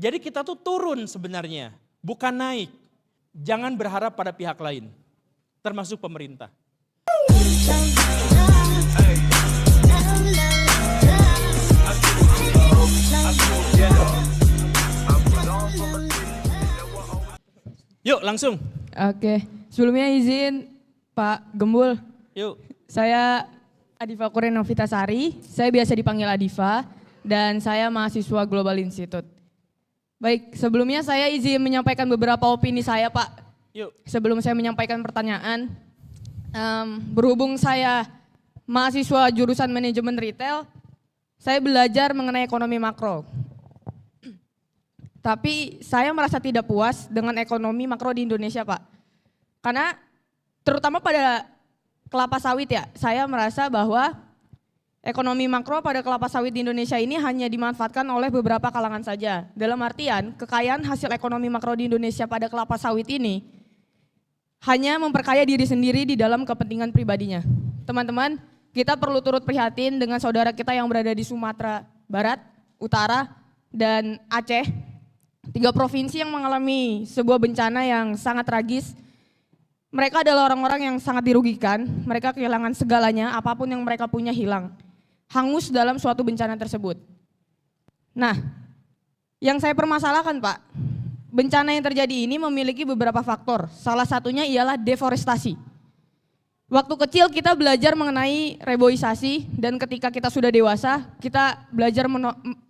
Jadi kita tuh turun sebenarnya, bukan naik. Jangan berharap pada pihak lain, termasuk pemerintah. Yuk langsung. Oke, sebelumnya izin Pak Gembul. Yuk. Saya Adifa Kuren Novitasari, saya biasa dipanggil Adifa dan saya mahasiswa Global Institute. Baik, sebelumnya saya izin menyampaikan beberapa opini saya Pak. Yuk. Sebelum saya menyampaikan pertanyaan, berhubung saya mahasiswa jurusan manajemen retail, saya belajar mengenai ekonomi makro. Tapi saya merasa tidak puas dengan ekonomi makro di Indonesia Pak. Karena terutama pada kelapa sawit ya, saya merasa bahwa ekonomi makro pada kelapa sawit di Indonesia ini hanya dimanfaatkan oleh beberapa kalangan saja. Dalam artian kekayaan hasil ekonomi makro di Indonesia pada kelapa sawit ini hanya memperkaya diri sendiri di dalam kepentingan pribadinya. Teman-teman, kita perlu turut prihatin dengan saudara kita yang berada di Sumatera Barat, Utara, dan Aceh. 3 provinsi yang mengalami sebuah bencana yang sangat tragis. Mereka adalah orang-orang yang sangat dirugikan, mereka kehilangan segalanya, apapun yang mereka punya hilang. Hangus dalam suatu bencana tersebut. Nah, yang saya permasalahkan Pak, bencana yang terjadi ini memiliki beberapa faktor. Salah satunya ialah deforestasi. Waktu kecil kita belajar mengenai reboisasi dan ketika kita sudah dewasa, kita belajar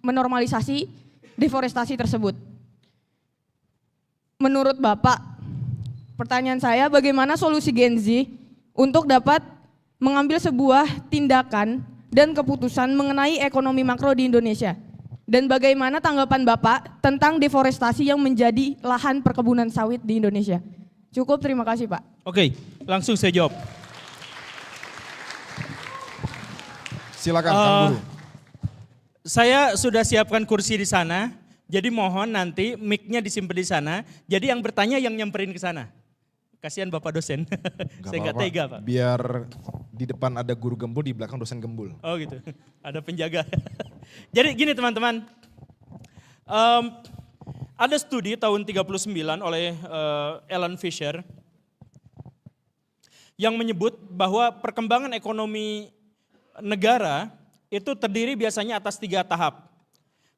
menormalisasi deforestasi tersebut. Menurut Bapak, pertanyaan saya bagaimana solusi Gen Z untuk dapat mengambil sebuah tindakan dan keputusan mengenai ekonomi makro di Indonesia? Dan bagaimana tanggapan Bapak tentang deforestasi yang menjadi lahan perkebunan sawit di Indonesia? Cukup, terima kasih Pak. Oke, langsung saya jawab. Silakan Kang Guru. Saya sudah siapkan kursi di sana, jadi mohon nanti mic-nya disimpan di sana. Jadi yang bertanya yang nyamperin ke sana. Kasihan Bapak dosen, saya nggak tega Pak. Biar di depan ada guru gembul, di belakang dosen gembul. Oh gitu, ada penjaga. Jadi gini teman-teman, ada studi tahun 39 oleh Alan Fisher yang menyebut bahwa perkembangan ekonomi negara itu terdiri biasanya atas 3 tahap.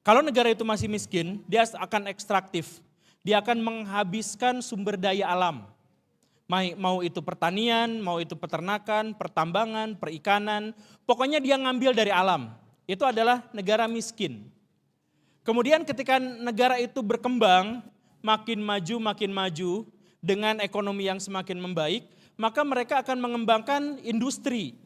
Kalau negara itu masih miskin, dia akan ekstraktif, dia akan menghabiskan sumber daya alam. Mau itu pertanian, mau itu peternakan, pertambangan, perikanan, pokoknya dia ngambil dari alam. Itu adalah negara miskin. Kemudian ketika negara itu berkembang, makin maju dengan ekonomi yang semakin membaik, maka mereka akan mengembangkan industri,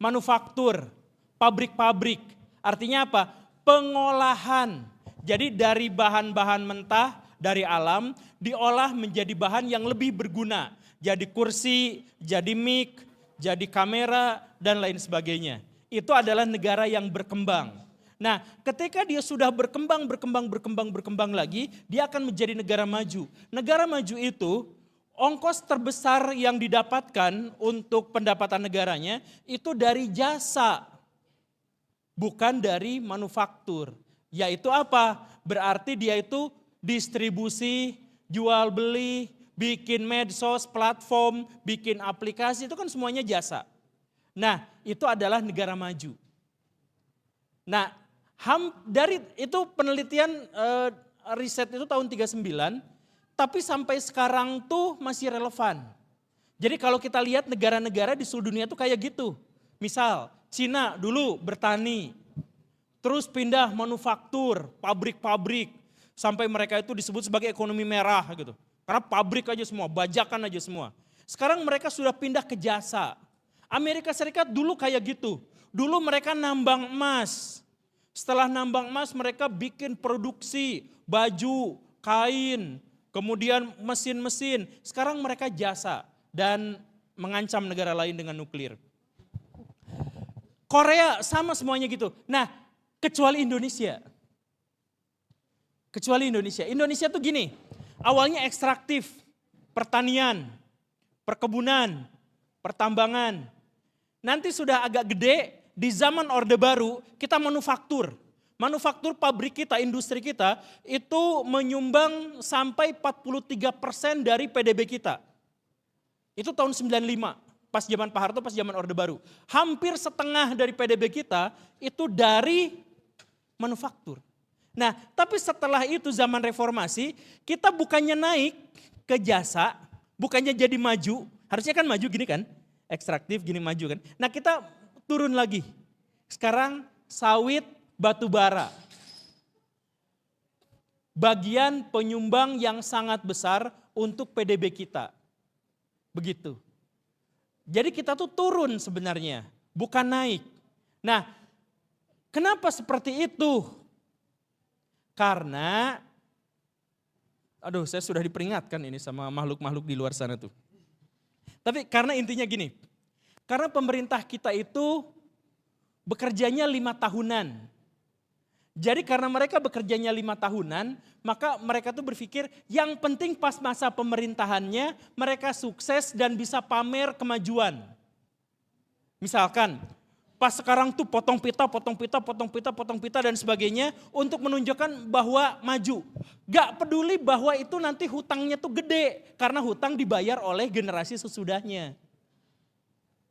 manufaktur, pabrik-pabrik. Artinya apa? Pengolahan. Jadi dari bahan-bahan mentah, dari alam, diolah menjadi bahan yang lebih berguna. Jadi kursi, jadi mic, jadi kamera, dan lain sebagainya. Itu adalah negara yang berkembang. Nah, ketika dia sudah berkembang lagi, dia akan menjadi negara maju. Negara maju itu, ongkos terbesar yang didapatkan untuk pendapatan negaranya, itu dari jasa, bukan dari manufaktur. Yaitu apa? Berarti dia itu distribusi, jual beli, bikin medsos, platform, bikin aplikasi, itu kan semuanya jasa. Nah, itu adalah negara maju. Nah, dari itu penelitian riset itu tahun 39, tapi sampai sekarang tuh masih relevan. Jadi kalau kita lihat negara-negara di seluruh dunia tuh kayak gitu. Misal, Cina dulu bertani, terus pindah manufaktur, pabrik-pabrik, sampai mereka itu disebut sebagai ekonomi merah gitu. Karena pabrik aja semua, bajakan aja semua. Sekarang mereka sudah pindah ke jasa. Amerika Serikat dulu kayak gitu. Dulu mereka nambang emas. Setelah nambang emas mereka bikin produksi baju, kain, kemudian mesin-mesin. Sekarang mereka jasa dan mengancam negara lain dengan nuklir. Korea sama semuanya gitu. Nah, kecuali Indonesia. Indonesia tuh gini, awalnya ekstraktif, pertanian, perkebunan, pertambangan. Nanti sudah agak gede, di zaman Orde Baru kita manufaktur. manufaktur pabrik kita, industri kita itu menyumbang sampai 43% dari PDB kita. Itu tahun 95, pas zaman Pak Harto, pas zaman Orde Baru. Hampir setengah dari PDB kita itu dari manufaktur. Nah, tapi setelah itu zaman reformasi, kita bukannya naik ke jasa, bukannya jadi maju, harusnya kan maju gini kan, ekstraktif gini maju kan. Nah kita turun lagi, sekarang sawit, batu bara. Bagian penyumbang yang sangat besar untuk PDB kita. Begitu. Jadi kita tuh turun sebenarnya, bukan naik. Nah, kenapa seperti itu? Karena, saya sudah diperingatkan ini sama makhluk-makhluk di luar sana tuh. Tapi karena intinya gini, karena pemerintah kita itu bekerjanya 5 tahunan. Jadi karena mereka bekerjanya 5 tahunan, maka mereka tuh berpikir yang penting pas masa pemerintahannya mereka sukses dan bisa pamer kemajuan. Misalkan pas sekarang tuh potong pita dan sebagainya untuk menunjukkan bahwa maju. Gak peduli bahwa itu nanti hutangnya tuh gede karena hutang dibayar oleh generasi sesudahnya.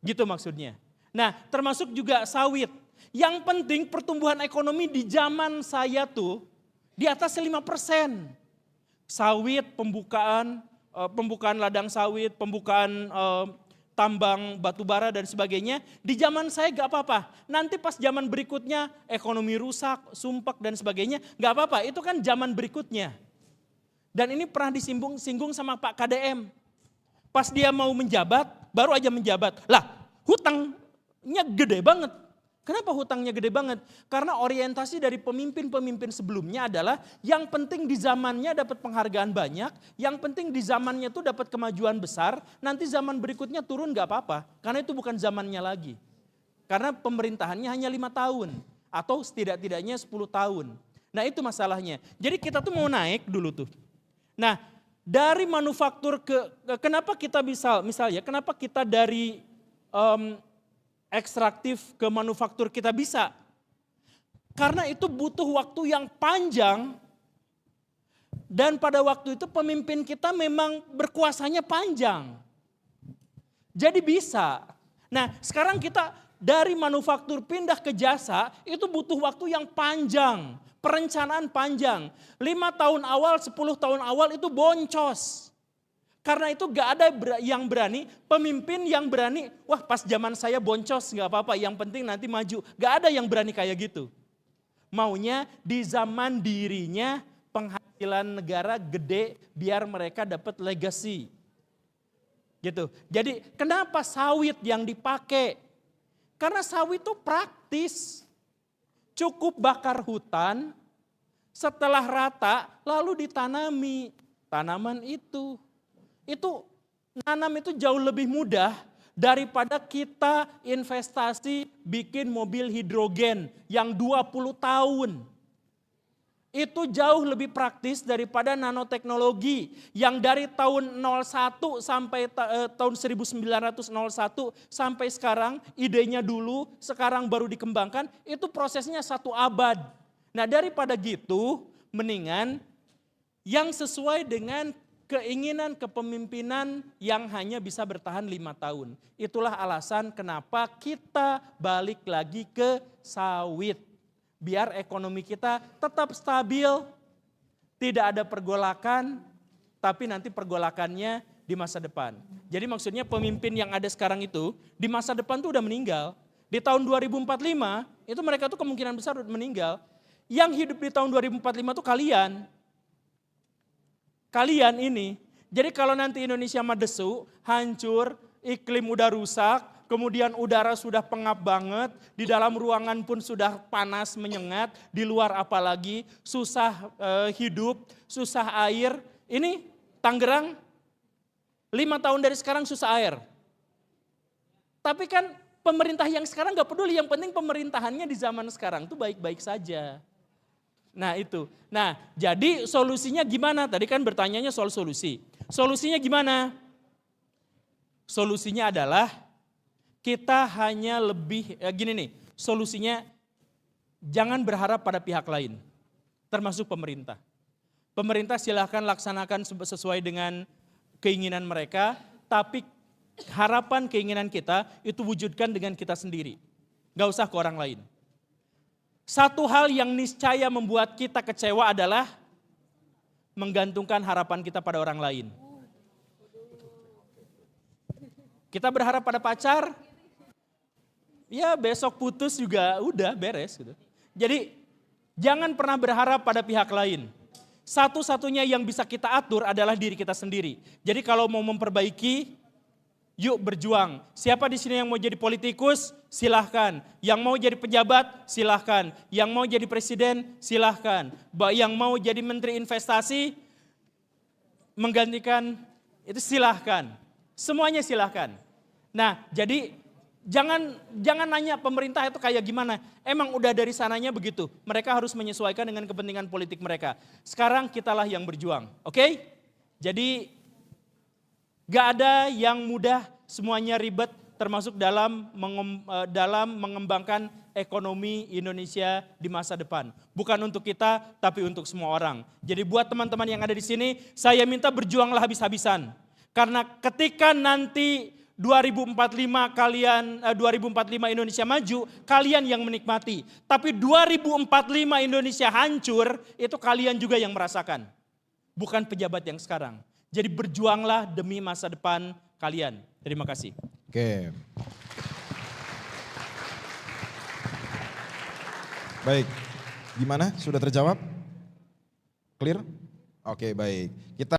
Gitu maksudnya. Nah termasuk juga sawit. Yang penting pertumbuhan ekonomi di zaman saya tuh di atas 5%. Sawit, pembukaan ladang sawit, pembukaan tambang batu bara dan sebagainya. Di zaman saya gak apa-apa. Nanti pas zaman berikutnya ekonomi rusak, sumpek dan sebagainya. Gak apa-apa, itu kan zaman berikutnya. Dan ini pernah disinggung sama Pak KDM. Pas dia mau menjabat, baru aja menjabat. Lah hutangnya gede banget. Kenapa hutangnya gede banget? Karena orientasi dari pemimpin-pemimpin sebelumnya adalah yang penting di zamannya dapat penghargaan banyak, yang penting di zamannya tuh dapat kemajuan besar, nanti zaman berikutnya turun gak apa-apa, karena itu bukan zamannya lagi. Karena pemerintahannya hanya 5 tahun, atau setidak-tidaknya 10 tahun. Nah itu masalahnya. Jadi kita tuh mau naik dulu tuh. Nah dari manufaktur kenapa kita misalnya, kenapa kita dari ekstraktif ke manufaktur kita bisa. Karena itu butuh waktu yang panjang dan pada waktu itu pemimpin kita memang berkuasanya panjang. Jadi bisa. Nah sekarang kita dari manufaktur pindah ke jasa itu butuh waktu yang panjang. Perencanaan panjang. 5 tahun awal, 10 tahun awal itu boncos. Karena itu gak ada yang berani, pemimpin yang berani, wah pas zaman saya boncos gak apa-apa, yang penting nanti maju. Gak ada yang berani kayak gitu. Maunya di zaman dirinya penghasilan negara gede biar mereka dapat legacy. Gitu. Jadi kenapa sawit yang dipakai? Karena sawit itu praktis. Cukup bakar hutan, setelah rata lalu ditanami tanaman itu. Itu nanam itu jauh lebih mudah daripada kita investasi bikin mobil hidrogen yang 20 tahun. Itu jauh lebih praktis daripada nanoteknologi yang dari tahun 01 sampai tahun 1901 sampai sekarang idenya dulu, sekarang baru dikembangkan, itu prosesnya 1 abad. Nah daripada gitu mendingan yang sesuai dengan keinginan kepemimpinan yang hanya bisa bertahan 5 tahun. Itulah alasan kenapa kita balik lagi ke sawit. Biar ekonomi kita tetap stabil, tidak ada pergolakan, tapi nanti pergolakannya di masa depan. Jadi maksudnya pemimpin yang ada sekarang itu di masa depan tuh udah meninggal. Di tahun 2045 itu mereka tuh kemungkinan besar udah meninggal. Yang hidup di tahun 2045 tuh kalian. Kalian ini, jadi kalau nanti Indonesia madesu, hancur, iklim udah rusak, kemudian udara sudah pengap banget, di dalam ruangan pun sudah panas menyengat, di luar apalagi, susah hidup, susah air. Ini Tangerang 5 tahun dari sekarang susah air. Tapi kan pemerintah yang sekarang gak peduli, yang penting pemerintahannya di zaman sekarang tuh baik-baik saja. Nah itu. Nah jadi solusinya gimana? Tadi kan bertanyanya soal solusi. Solusinya gimana? Solusinya adalah kita hanya lebih, gini nih. Solusinya jangan berharap pada pihak lain, termasuk pemerintah. Pemerintah silahkan laksanakan sesuai dengan keinginan mereka, tapi harapan keinginan kita itu wujudkan dengan kita sendiri. Gak usah ke orang lain. Satu hal yang niscaya membuat kita kecewa adalah menggantungkan harapan kita pada orang lain. Kita berharap pada pacar, ya besok putus juga udah beres gitu. Jadi jangan pernah berharap pada pihak lain. Satu-satunya yang bisa kita atur adalah diri kita sendiri. Jadi kalau mau memperbaiki, yuk berjuang. Siapa di sini yang mau jadi politikus? Silahkan. Yang mau jadi pejabat? Silahkan. Yang mau jadi presiden? Silahkan. Yang mau jadi menteri investasi? Menggantikan? Itu silahkan. Semuanya silahkan. Nah jadi jangan nanya pemerintah itu kayak gimana. Emang udah dari sananya begitu. Mereka harus menyesuaikan dengan kepentingan politik mereka. Sekarang kitalah yang berjuang. Oke? Jadi gak ada yang mudah, semuanya ribet termasuk dalam mengembangkan ekonomi Indonesia di masa depan. Bukan untuk kita tapi untuk semua orang. Jadi buat teman-teman yang ada di sini, saya minta berjuanglah habis-habisan. Karena ketika nanti 2045 Indonesia maju, kalian yang menikmati. Tapi 2045 Indonesia hancur, itu kalian juga yang merasakan. Bukan pejabat yang sekarang. Jadi berjuanglah demi masa depan kalian. Terima kasih. Oke. Baik, gimana? Sudah terjawab? Clear? Oke, baik. Kita